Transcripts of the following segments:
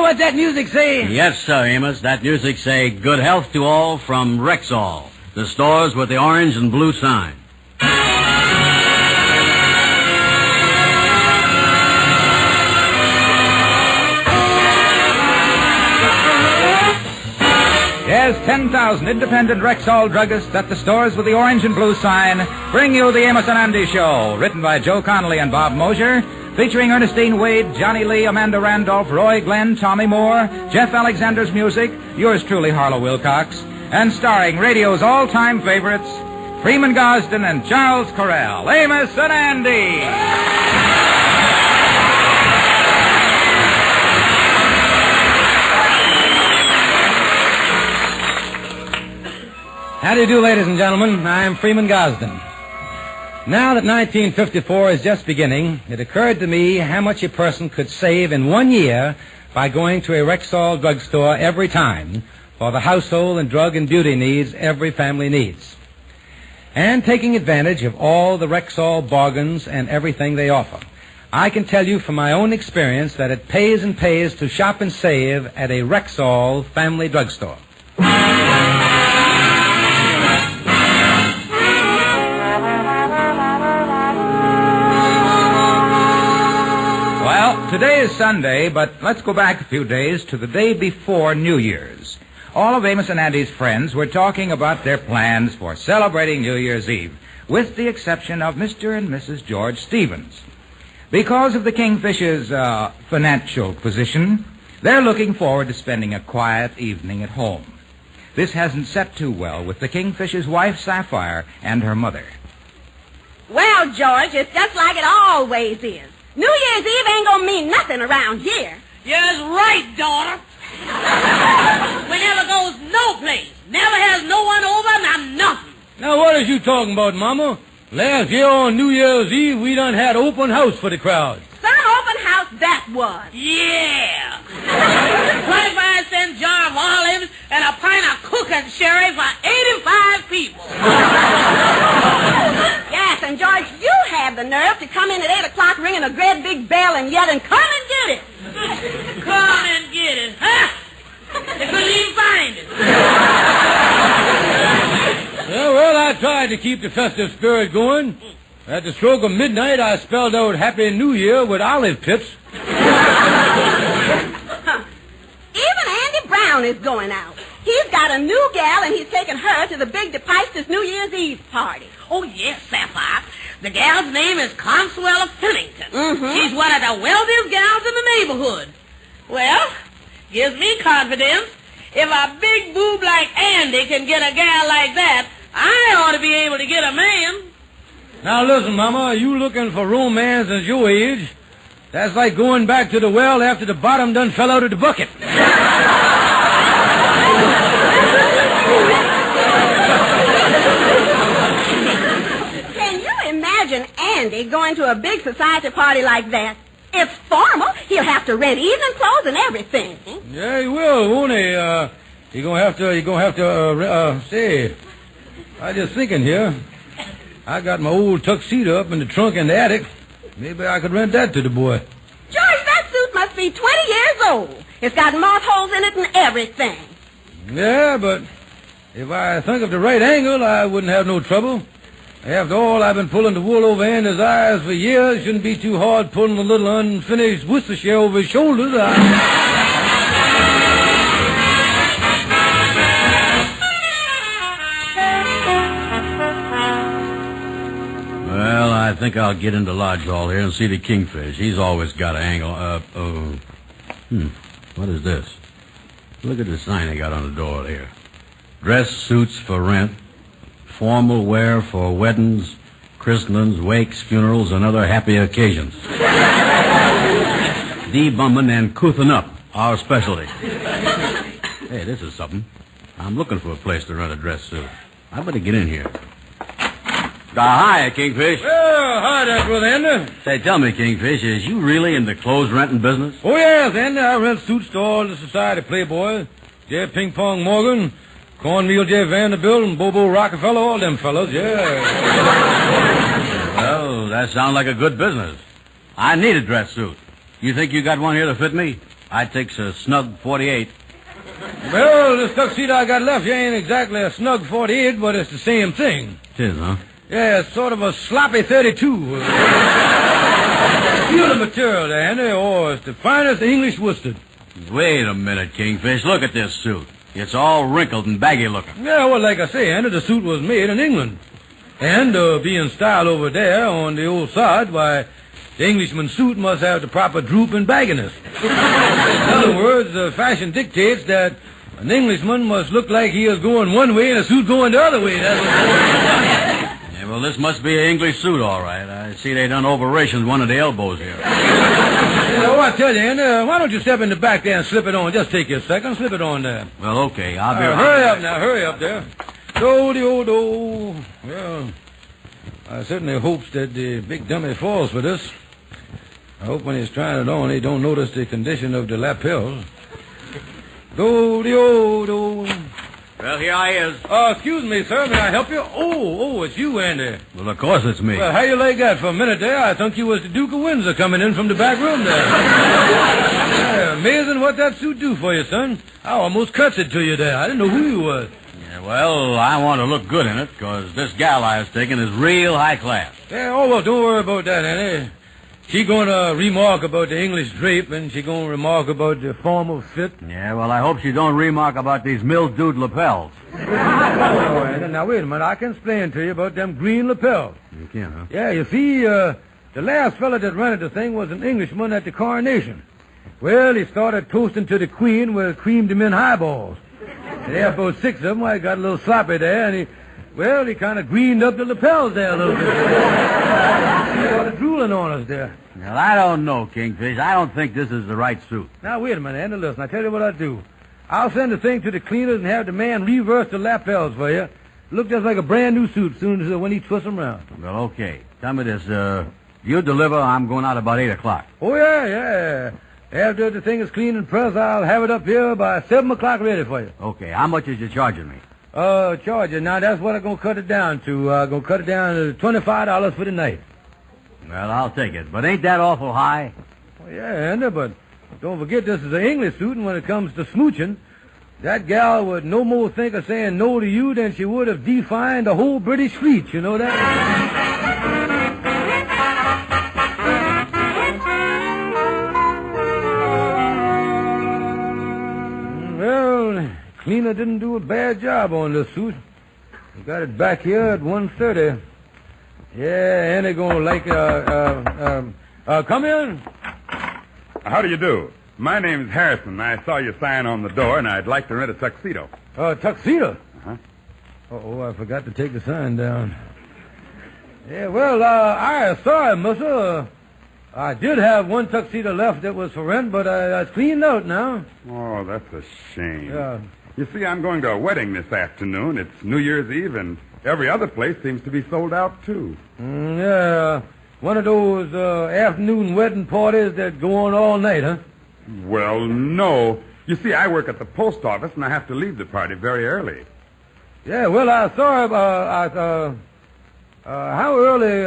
what that music say? Yes, sir, Amos. That music say, good health to all from Rexall, the stores with the orange and blue sign. Yes, 10,000 independent Rexall druggists at the stores with the orange and blue sign bring you the Amos and Andy Show, written by Joe Connolly and Bob Mosier, featuring Ernestine Wade, Johnny Lee, Amanda Randolph, Roy Glenn, Tommy Moore, Jeff Alexander's music, yours truly, Harlow Wilcox, and starring radio's all-time favorites, Freeman Gosden and Charles Correll. Amos and Andy! How do you do, ladies and gentlemen? I'm Freeman Gosden. Now that 1954 is just beginning, it occurred to me how much a person could save in 1 year by going to a Rexall drugstore every time for the household and drug and beauty needs every family needs, and taking advantage of all the Rexall bargains and everything they offer. I can tell you from my own experience that it pays and pays to shop and save at a Rexall family drugstore. Well, today is Sunday, but let's go back a few days to the day before New Year's. All of Amos and Andy's friends were talking about their plans for celebrating New Year's Eve, with the exception of Mr. and Mrs. George Stevens. Because of the Kingfish's financial position, they're looking forward to spending a quiet evening at home. This hasn't set too well with the Kingfish's wife, Sapphire, and her mother. Well, George, it's just like it always is. New Year's Eve ain't gonna mean nothing around here. Yes, right, daughter. We never goes no place. Never has no one over, not nothing. Now, what is you talking about, Mama? Last year on New Year's Eve, we done had open house for the crowd. Some open house that was. Yeah. 25-cent jar of olives and a pint of cooking sherry for 85 people. Yes, and George, you have the nerve to come in at 8 o'clock ringing a great big bell and yet and come and get it. Come and get it, huh? They couldn't even find it. Yeah, well, I tried to keep the festive spirit going. At the stroke of midnight, I spelled out Happy New Year with olive pips. Even Andy Brown is going out. He's got a new gal, and he's taking her to the big DePipes' New Year's Eve party. Oh, yes, Sapphire. The gal's name is Consuela Pennington. Mm-hmm. She's one of the wealthiest gals in the neighborhood. Well, gives me confidence. If a big boob like Andy can get a gal like that, I ought to be able to get a man. Now, listen, Mama, you looking for romance at your age? That's like going back to the well after the bottom done fell out of the bucket. Can you imagine Andy going to a big society party like that? It's formal. He'll have to rent evening clothes and everything. Yeah, he will, won't he? You're gonna have to, say, I just thinking here. I got my old tuxedo up in the trunk in the attic. Maybe I could rent that to the boy. George, that suit must be 20 years old. It's got moth holes in it and everything. Yeah, but if I think of the right angle, I wouldn't have no trouble. After all, I've been pulling the wool over Andy's eyes for years. Shouldn't be too hard pulling a little unfinished Worcestershire over his shoulders. Well, I think I'll get into Lodge Hall here and see the Kingfish. He's always got an angle. What is this? Look at the sign they got on the door there. Dress suits for rent. Formal wear for weddings, christenings, wakes, funerals, and other happy occasions. Debumming and couthing up, our specialty. Hey, this is something. I'm looking for a place to rent a dress suit. I better get in here. Hi, Kingfish. Well, hi there, Brother Andy. Say, tell me, Kingfish, is you really in the clothes renting business? Oh, yes, Andy. I rent suits to all the society playboys. J. Ping Pong Morgan, Cornmeal J. Vanderbilt, and Bobo Rockefeller, all them fellows, yeah. Well, that sounds like a good business. I need a dress suit. You think you got one here to fit me? I takes a snug 48. Well, this tuxedo I got left here ain't exactly a snug 48, but it's the same thing. It is, huh? Yeah, it's sort of a sloppy 32. Feel the material there, Andy. Oh, it's the finest English worsted. Wait a minute, Kingfish. Look at this suit. It's all wrinkled and baggy looking. Yeah, well, like I say, Andy, the suit was made in England. And being styled over there on the old side, why, the Englishman's suit must have the proper droop and bagginess. In other words, fashion dictates that an Englishman must look like he is going one way and a suit going the other way. That's what Yeah, well, this must be an English suit, all right. I see they done operations one of the elbows here. I tell you, Andy, why don't you step in the back there and slip it on? Just take you a second. Slip it on there. Well, okay. I'll be right Hurry back. up now. Hurry up there. Do-de-o-do. Well, I certainly hopes that the big dummy falls for this. I hope when he's trying it on, he don't notice the condition of the lapels. Do-de-o-do. Well, here I is. Excuse me, sir. May I help you? Oh, it's you, Andy. Well, of course it's me. Well, how you like that? For a minute there, I thought you was the Duke of Windsor coming in from the back room there. Yeah, amazing what that suit do for you, son. I almost cuts it to you there. I didn't know who you was. Yeah, well, I want to look good in it, because this gal I was taking is real high class. Yeah, well, don't worry about that, Andy. She gonna remark about the English drape, and she gonna remark about the formal fit. Yeah, well, I hope she don't remark about these mildewed lapels. Oh, Andy, now, wait a minute. I can explain to you about them green lapels. You can, huh? Yeah, you see, the last fella that rented the thing was an Englishman at the coronation. Well, he started toasting to the Queen with creamed him in highballs. There, about 6 of them, I got a little sloppy there, and he kind of greened up the lapels there a little bit. He started drooling on us there. Well, I don't know, Kingfish. I don't think this is the right suit. Now, wait a minute, Andy, listen. I tell you what I'll do. I'll send the thing to the cleaners and have the man reverse the lapels for you. Look just like a brand new suit soon as when he twists them around. Well, okay. Tell me this, you deliver, I'm going out about 8 o'clock. Oh, yeah. After the thing is clean and pressed, I'll have it up here by 7 o'clock ready for you. Okay, how much is you charging me? Charge you. Now, that's what I'm going to cut it down to. I'm going to cut it down to $25 for the night. Well, I'll take it. But ain't that awful high? Well, yeah, Andy, but don't forget this is an English suit, and when it comes to smooching, that gal would no more think of saying no to you than she would have defined the whole British fleet. You know that? Well, cleaner didn't do a bad job on this suit. We got it back here at 1:30. Yeah, and they're going to like, come in. How do you do? My name's Harrison. I saw you sign on the door, and I'd like to rent a tuxedo. Tuxedo? Uh-huh. Oh, I forgot to take the sign down. Yeah, well, I'm sorry, mister. I did have one tuxedo left that was for rent, but it's cleaned out now. Oh, that's a shame. Yeah. You see, I'm going to a wedding this afternoon. It's New Year's Eve, and every other place seems to be sold out, too. Yeah, one of those afternoon wedding parties that go on all night, huh? Well, no. You see, I work at the post office, and I have to leave the party very early. Yeah, well, I'm sorry. How early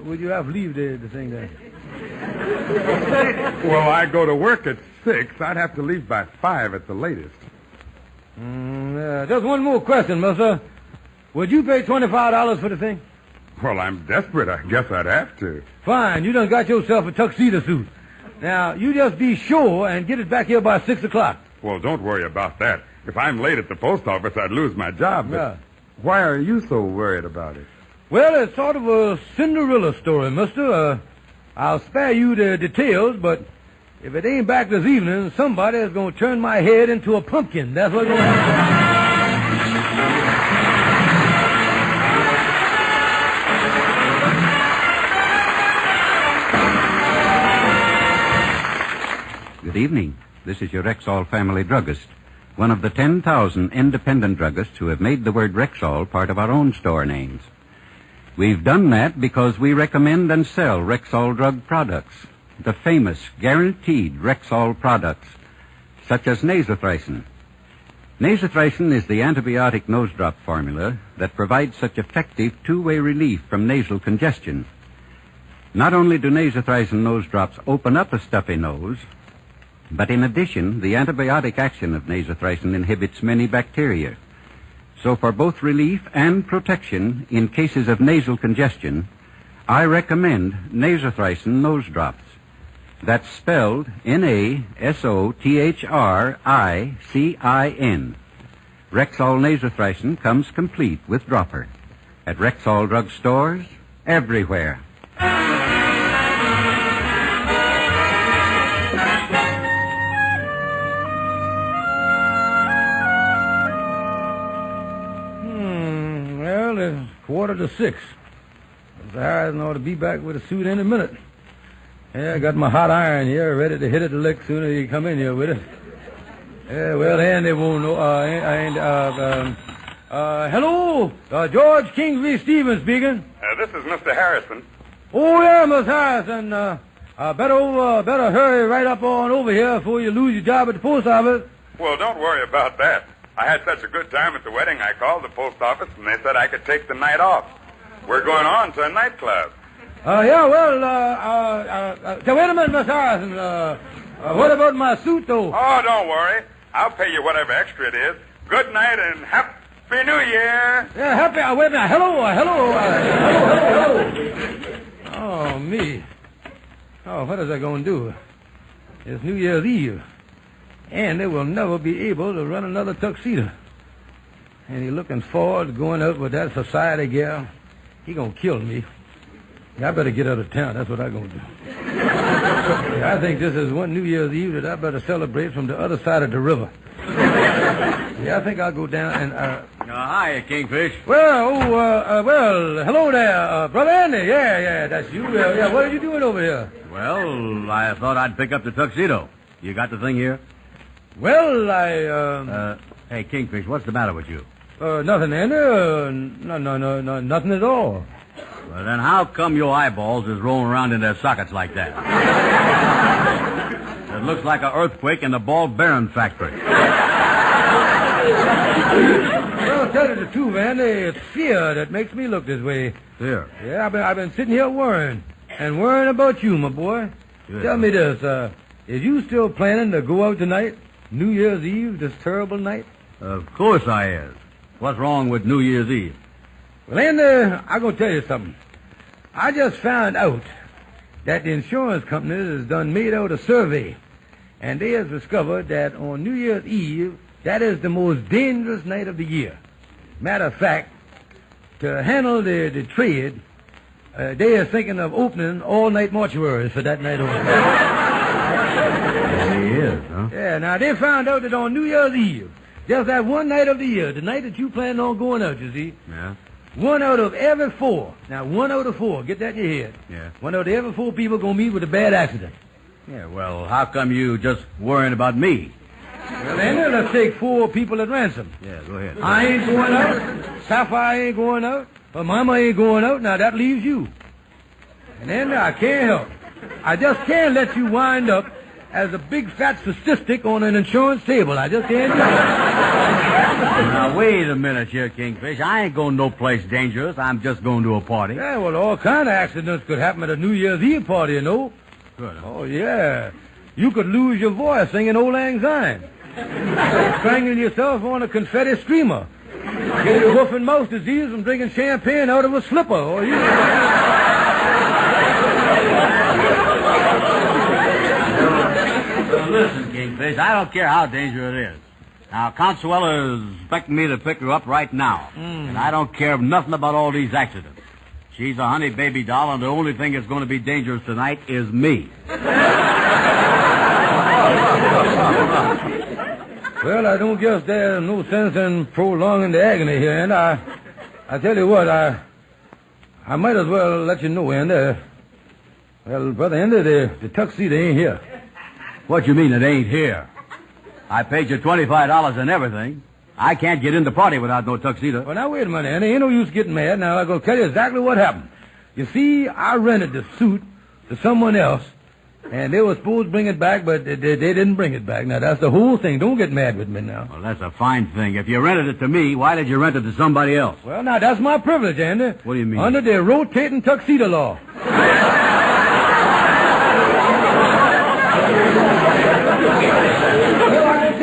would you have to leave the thing there? Well, I go to work at 6. I'd have to leave by 5 at the latest. Just one more question, mister. Would you pay $25 for the thing? Well, I'm desperate. I guess I'd have to. Fine. You done got yourself a tuxedo suit. Now, you just be sure and get it back here by 6 o'clock. Well, don't worry about that. If I'm late at the post office, I'd lose my job. But Yeah. why are you so worried about it? Well, it's sort of a Cinderella story, mister. I'll spare you the details, but if it ain't back this evening, somebody is going to turn my head into a pumpkin. That's what's going to happen. Good evening. This is your Rexall family druggist, one of the 10,000 independent druggists who have made the word Rexall part of our own store names. We've done that because we recommend and sell Rexall drug products, the famous guaranteed Rexall products, such as nasothricin. Nasothricin is the antibiotic nose drop formula that provides such effective two-way relief from nasal congestion. Not only do nasothricin nose drops open up a stuffy nose, But in addition, the antibiotic action of nasothricin inhibits many bacteria. So for both relief and protection in cases of nasal congestion, I recommend nasothricin nose drops. That's spelled Nasothricin. Rexall nasothricin comes complete with dropper. At Rexall drug stores, everywhere. Well, it's 5:45. Mr. Harrison ought to be back with a suit any minute. Yeah, I got my hot iron here, ready to hit it the lick sooner as you come in here with it. Yeah, well, Andy won't know. Hello, George Kingsley Stevens speaking. This is Mr. Harrison. Oh, yeah, Miss Harrison. Better hurry right up on over here before you lose your job at the post office. Well, don't worry about that. I had such a good time at the wedding, I called the post office, and they said I could take the night off. We're going on to a nightclub. Wait a minute, Miss Harrison. What about my suit, though? Oh, don't worry. I'll pay you whatever extra it is. Good night and Happy New Year. Yeah, happy. Wait a minute. Hello. Oh, me. Oh, what is I going to do? It's New Year's Eve, and they will never be able to run another tuxedo. And he's looking forward to going out with that society gal. He gonna kill me. I better get out of town. That's what I'm going to do. I think this is one New Year's Eve that I better celebrate from the other side of the river. Yeah, I think I'll go down and... Hi, Kingfish. Well, hello there, Brother Andy. Yeah, that's you. Yeah, what are you doing over here? Well, I thought I'd pick up the tuxedo. You got the thing here? Well, Hey, Kingfish, what's the matter with you? Nothing, Andy. No, nothing at all. Well, then how come your eyeballs is rolling around in their sockets like that? It looks like an earthquake in the ball bearing factory. Well, to tell you the truth, Andy, it's fear that makes me look this way. Fear? Yeah, I've been sitting here worrying about you, my boy. Good. Tell me this, is you still planning to go out tonight? New Year's Eve, this terrible night? Of course I is. What's wrong with New Year's Eve? Well, Andy, I'm going to tell you something. I just found out that the insurance companies has done made out a survey, and they have discovered that on New Year's Eve, that is the most dangerous night of the year. Matter of fact, to handle the trade, they are thinking of opening all-night mortuaries for that night only. He is, huh? Yeah, now they found out that on New Year's Eve, just that one night of the year, the night that you plan on going out, you see, Yeah? 1 out of every 4, now 1 out of 4, get that in your head. Yeah. 1 out of every 4 people going to meet with a bad accident. Yeah, well, how come you just worrying about me? Well, then let's take 4 people at ransom. Yeah, go ahead. I ain't going out, Sapphire ain't going out, her mama ain't going out, now that leaves you. And then I can't help. I just can't let you wind up as a big fat statistic on an insurance table. I just can't do it. Now, wait a minute here, Kingfish. I ain't going no place dangerous. I'm just going to a party. Yeah, well, all kind of accidents could happen at a New Year's Eve party, you know. Good. Huh? Oh, yeah. You could lose your voice singing Old Lang Syne. Strangling yourself on a confetti streamer. Get your hoof and mouth disease from drinking champagne out of a slipper. Or you... Listen, Kingfish, I don't care how dangerous it is. Now, Consuela is expecting me to pick her up right now. And I don't care nothing about all these accidents. She's a honey baby doll, and the only thing that's going to be dangerous tonight is me. Well, I don't guess there's no sense in prolonging the agony here, and I tell you what, I might as well let you know, Andy. Well, Brother Andy, the tuxedo ain't here. What you mean it ain't here? I paid you $25 and everything. I can't get in the party without no tuxedo. Well, now, wait a minute, Andy. Ain't no use getting mad. Now, I'm going to tell you exactly what happened. You see, I rented the suit to someone else, and they were supposed to bring it back, but they didn't bring it back. Now, that's the whole thing. Don't get mad with me now. Well, that's a fine thing. If you rented it to me, why did you rent it to somebody else? Well, now, that's my privilege, Andy. What do you mean? Under the rotating tuxedo law.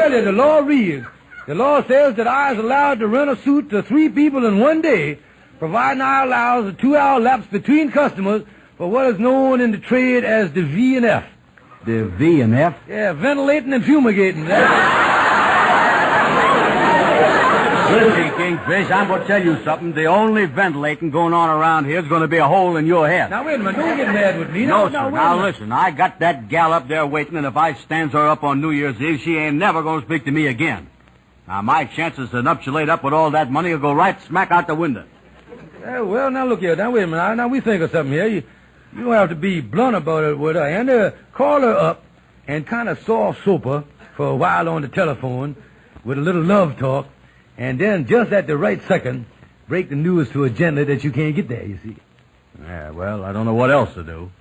tell you, the law reads, the law says that I is allowed to rent a suit to 3 people in one day, providing I allows a 2-hour lapse between customers for what is known in the trade as the V&F. The V&F? Yeah, ventilating and fumigating. Listen, Kingfish, I'm going to tell you something. The only ventilating going on around here is going to be a hole in your head. Now, wait a minute. Don't get mad with me. No, sir. Now, listen. I got that gal up there waiting, and if I stands her up on New Year's Eve, she ain't never going to speak to me again. Now, my chances to nuptiate up with all that money will go right smack out the window. Well, now, look here. Now, wait a minute. Now, we think of something here. You don't have to be blunt about it with her. And call her up and kind of soft-soap her for a while on the telephone with a little love talk. And then, just at the right second, break the news to her gently that you can't get there, you see. Yeah, well, I don't know what else to do.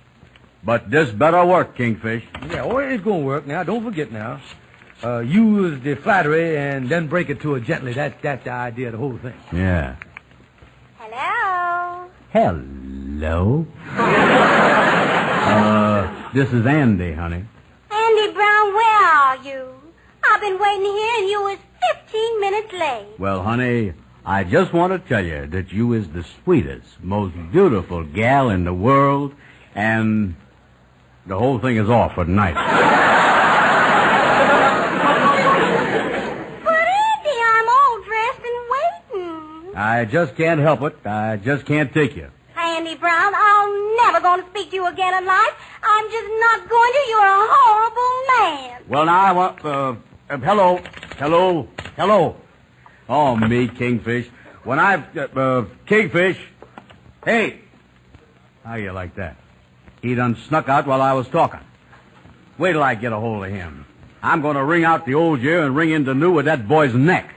But this better work, Kingfish. Yeah, oh, it's going to work. Now, don't forget now. Use the flattery and then break it to her gently. That's the idea of the whole thing. Yeah. Hello? Hello? This is Andy, honey. Andy Brown, where are you? I've been waiting here and you was 15 minutes late. Well, honey, I just want to tell you that you is the sweetest, most beautiful gal in the world, and the whole thing is off for tonight. But Andy, I'm all dressed and waiting. I just can't help it. I just can't take you. Andy Brown, I'm never going to speak to you again in life. I'm just not going to. You're a horrible man. Well, now I want... Hello. Oh, me, Kingfish. When Kingfish. Hey. How you like that? He done snuck out while I was talking. Wait till I get a hold of him. I'm going to ring out the old year and ring in the new with that boy's neck.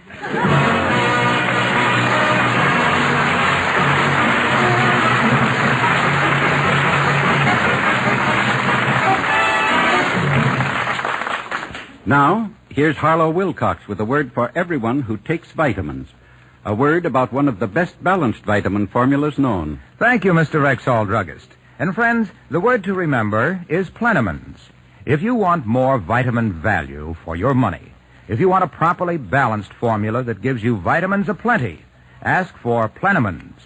Now, here's Harlow Wilcox with a word for everyone who takes vitamins. A word about one of the best balanced vitamin formulas known. Thank you, Mr. Rexall, druggist. And friends, the word to remember is Plenamins. If you want more vitamin value for your money, if you want a properly balanced formula that gives you vitamins aplenty, ask for Plenamins.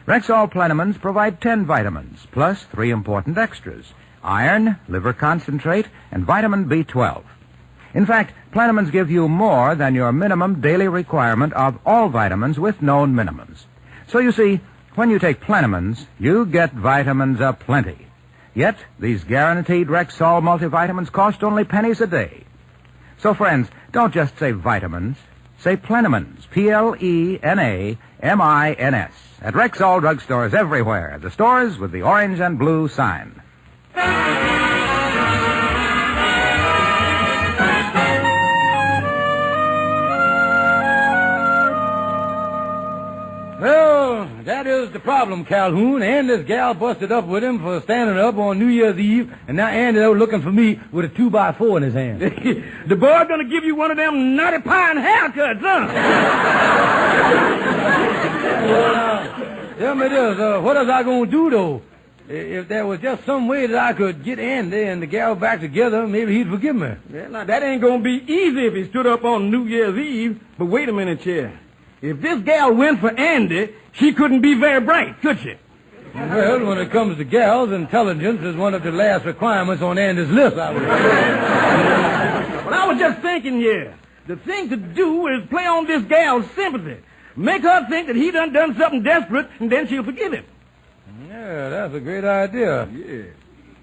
Rexall Plenamins provide 10 vitamins, plus 3 important extras: iron, liver concentrate, and vitamin B12. In fact, Plenamins give you more than your minimum daily requirement of all vitamins with known minimums. So you see, when you take Plenamins, you get vitamins aplenty. Yet, these guaranteed Rexall multivitamins cost only pennies a day. So, friends, don't just say vitamins. Say Plenamins, Plenamins, at Rexall drugstores everywhere. The stores with the orange and blue sign. Well, that is the problem, Calhoun. And this gal busted up with him for standing up on New Year's Eve, and now Andy out looking for me with a 2x4 in his hand. The boy's gonna give you one of them nutty pine haircuts, huh? Well, tell me this, what is I gonna do, though? If there was just some way that I could get Andy and the gal back together, maybe he'd forgive me. Well, now, that ain't gonna be easy if he stood up on New Year's Eve. But wait a minute, Chair. If this gal went for Andy, she couldn't be very bright, could she? Well, when it comes to gals, intelligence is one of the last requirements on Andy's list, I would say. Well, I was just thinking, the thing to do is play on this gal's sympathy. Make her think that he done something desperate, and then she'll forgive him. Yeah, that's a great idea. Yeah.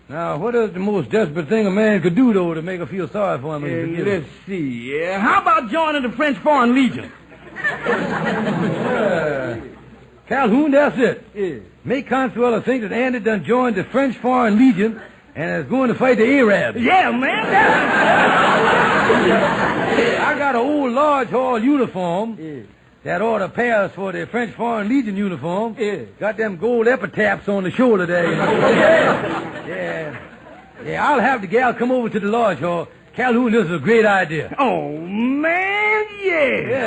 Now, what is the most desperate thing a man could do, though, to make her feel sorry for him? And forgive him? Let's see. How about joining the French Foreign Legion? Calhoun, that's it. Yeah. Make Consuelo think that Andy done joined the French Foreign Legion and is going to fight the Arabs. Yeah, man. I got an old large hall uniform that ought to pass for the French Foreign Legion uniform. Yeah. Got them gold epitaphs on the shoulder there, you know. Yeah, I'll have the gal come over to the large hall. Calhoun, this is a great idea. Oh, man, yeah.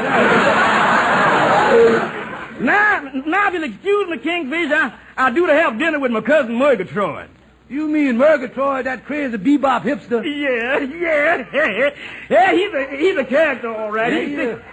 Now, if you'll excuse me, Kingfish, I do to have dinner with my cousin Murgatroyd. You mean Murgatroyd, that crazy bebop hipster? Yeah, he's a character, all right.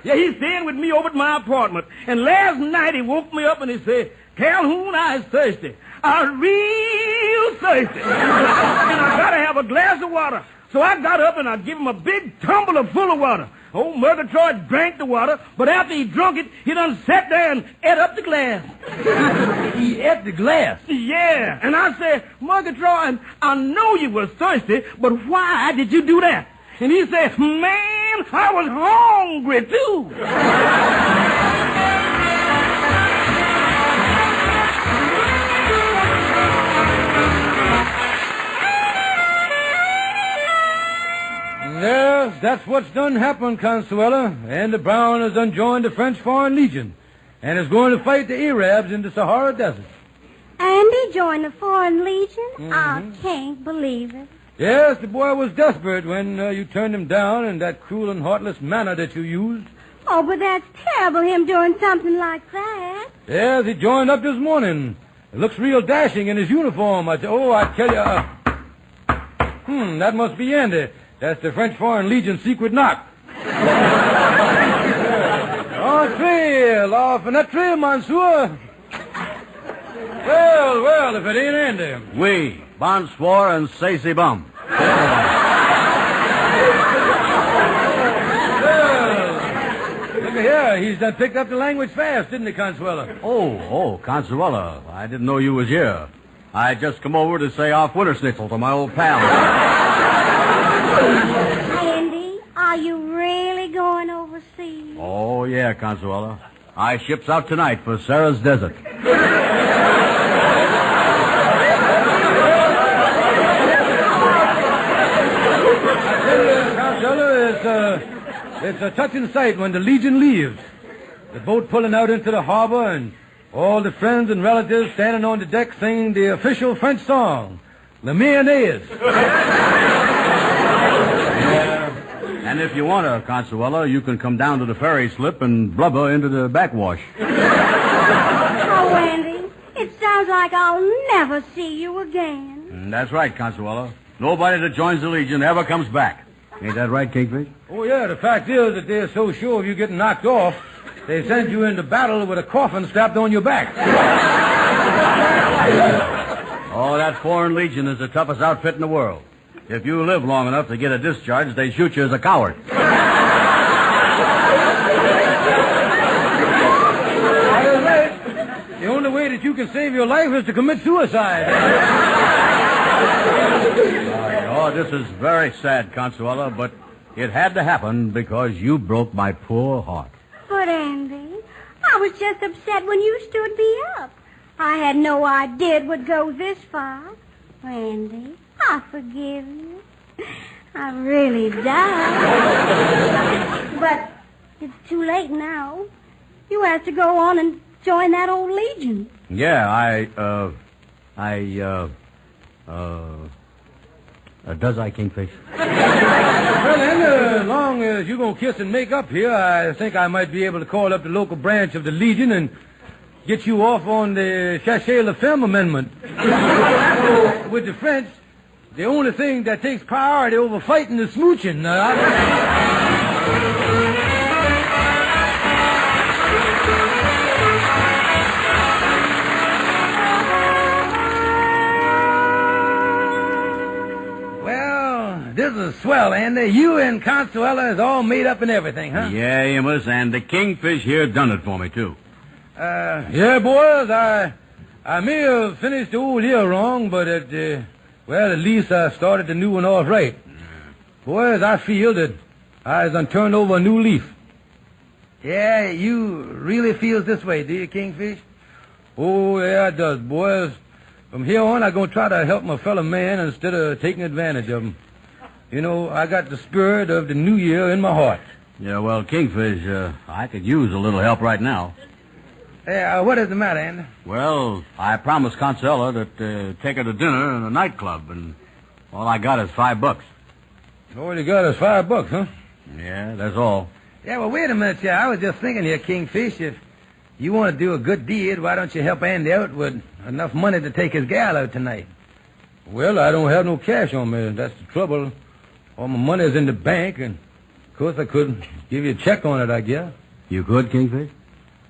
He's staying with me over at my apartment. And last night he woke me up and he said, Calhoun, I is thirsty. I'm real thirsty. And I gotta have a glass of water. So I got up and I give him a big tumbler full of water. Old Murgatroyd drank the water, but after he drunk it, he done sat there and ate up the glass. He ate the glass? Yeah. And I said, Murgatroyd, I know you were thirsty, but why did you do that? And he said, man, I was hungry too. Yes, that's what's done happened, Consuela. Andy Brown has done joined the French Foreign Legion and is going to fight the Arabs in the Sahara Desert. Andy joined the Foreign Legion? I can't believe it. Yes, the boy was desperate when you turned him down in that cruel and heartless manner that you used. Oh, but that's terrible, him doing something like that. Yes, he joined up this morning. It looks real dashing in his uniform. I tell you, that must be Andy. That's the French Foreign Legion secret knock. Entree, la fenêtre, monsieur. Well, if it ain't Andy. Oui, bonsoir and c'est bum. Look here, he's done picked up the language fast, didn't he, Consuela? Oh, Consuela, I didn't know you was here. I just come over to say off winter schnitzel to my old pal. Andy, are you really going overseas? Oh, yeah, Consuela. I ships out tonight for Sarah's Desert. Consuela, it's a touching sight when the Legion leaves. The boat pulling out into the harbor and all the friends and relatives standing on the deck singing the official French song, Le Mayonnaise. And if you want to, Consuela, you can come down to the ferry slip and blubber into the backwash. Oh, Andy, it sounds like I'll never see you again. That's right, Consuela. Nobody that joins the Legion ever comes back. Ain't that right, Kingfish? Oh, yeah, the fact is that they're so sure of you getting knocked off, they send you into battle with a coffin strapped on your back. Oh, that Foreign Legion is the toughest outfit in the world. If you live long enough to get a discharge, they shoot you as a coward. The only way that you can save your life is to commit suicide. Oh, this is very sad, Consuela, but it had to happen because you broke my poor heart. But, Andy, I was just upset when you stood me up. I had no idea it would go this far. Andy, I forgive you. I really died. But it's too late now. You have to go on and join that old Legion. Yeah, does I, Kingfish? Well, then, as long as you're going to kiss and make up here, I think I might be able to call up the local branch of the Legion and get you off on the Chassez-la-Femme amendment. With the French, the only thing that takes priority over fighting is smooching. This is swell, Andy. You and Consuela is all made up and everything, huh? Yeah, Amos, and the Kingfish here done it for me, too. Yeah, boys, I may have finished the old year wrong, but at least I started the new one off right. Boys, I feel that I done turned over a new leaf. Yeah, you really feels this way, do you, Kingfish? Oh, yeah, it does, boys. From here on, I'm going to try to help my fellow man instead of taking advantage of him. You know, I got the spirit of the new year in my heart. Yeah, well, Kingfish, I could use a little help right now. Hey, what is the matter, Andy? Well, I promised Consuela that take her to dinner in a nightclub, and all I got is $5. All you got is $5, huh? Yeah, that's all. Yeah, well, wait a minute, yeah. I was just thinking here, Kingfish, if you want to do a good deed, why don't you help Andy out with enough money to take his gal out tonight? Well, I don't have no cash on me. That's the trouble. All my money's in the bank, and of course I could give you a check on it, I guess. You good, Kingfish?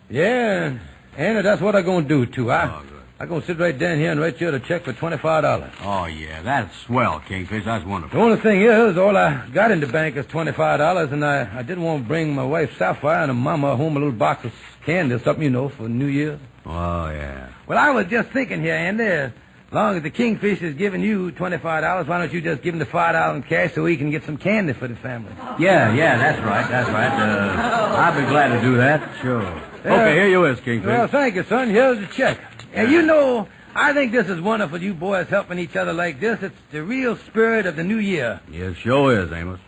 Yeah, and that's what I'm going to do, too. Oh, good. I'm going to sit right down here and write you a check for $25. Oh, yeah, that's swell, Kingfish. That's The wonderful. only thing is, all I got in the bank is $25, and I didn't want to bring my wife Sapphire and her mama home a little box of candy or something, you know, for New Year's. Oh, yeah. Well, I was just thinking here, Andy, as long as the Kingfish is giving you $25, why don't you just give him the $5 in cash so he can get some candy for the family? Yeah, that's right. I'll be glad to do that. Sure. Okay, here you is, Kingfish. Well, thank you, son. Here's the check. And you know, I think this is wonderful, you boys helping each other like this. It's the real spirit of the new year. Yes, sure is, Amos.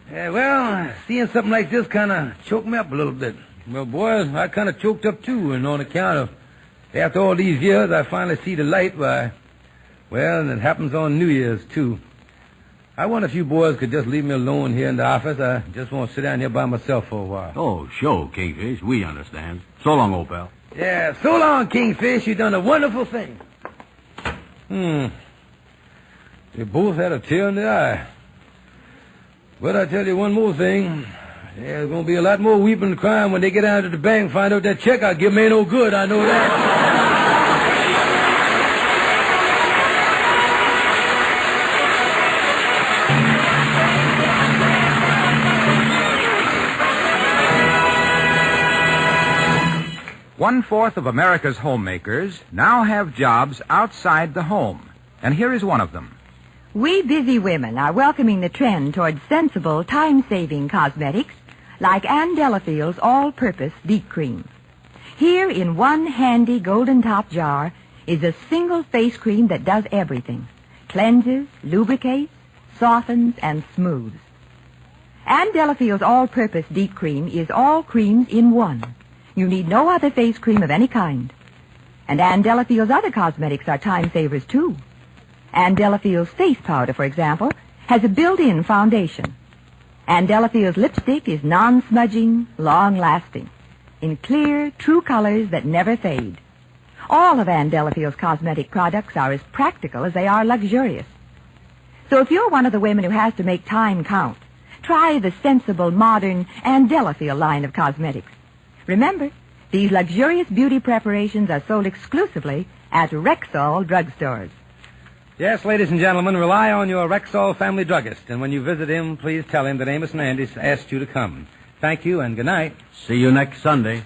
Yeah, well, seeing something like this kind of choked me up a little bit. Well, boys, I kind of choked up, too, and on account of after all these years, I finally see the light. Well, it happens on New Year's, too. I wonder if you boys could just leave me alone here in the office. I just want to sit down here by myself for a while. Oh, sure, Kingfish. We understand. So long, old pal. Yeah, so long, Kingfish. You've done a wonderful thing. They both had a tear in the eye. But I tell you one more thing. There's going to be a lot more weeping and crying when they get down to the bank and find out that check I give them ain't no good. I know that. One-fourth of America's homemakers now have jobs outside the home. And here is one of them. We busy women are welcoming the trend toward sensible, time-saving cosmetics like Ann Delafield's all-purpose deep cream. Here in one handy golden-top jar is a single face cream that does everything. Cleanses, lubricates, softens, and smooths. Ann Delafield's all-purpose deep cream is all creams in one. You need no other face cream of any kind. And Ann Delafield's other cosmetics are time-savers, too. Ann Delafield's face powder, for example, has a built-in foundation. Ann Delafield's lipstick is non-smudging, long-lasting, in clear, true colors that never fade. All of Ann Delafield's cosmetic products are as practical as they are luxurious. So if you're one of the women who has to make time count, try the sensible, modern Ann Delafield line of cosmetics. Remember, these luxurious beauty preparations are sold exclusively at Rexall drugstores. Yes, ladies and gentlemen, rely on your Rexall family druggist. And when you visit him, please tell him that Amos and Andy asked you to come. Thank you and good night. See you next Sunday.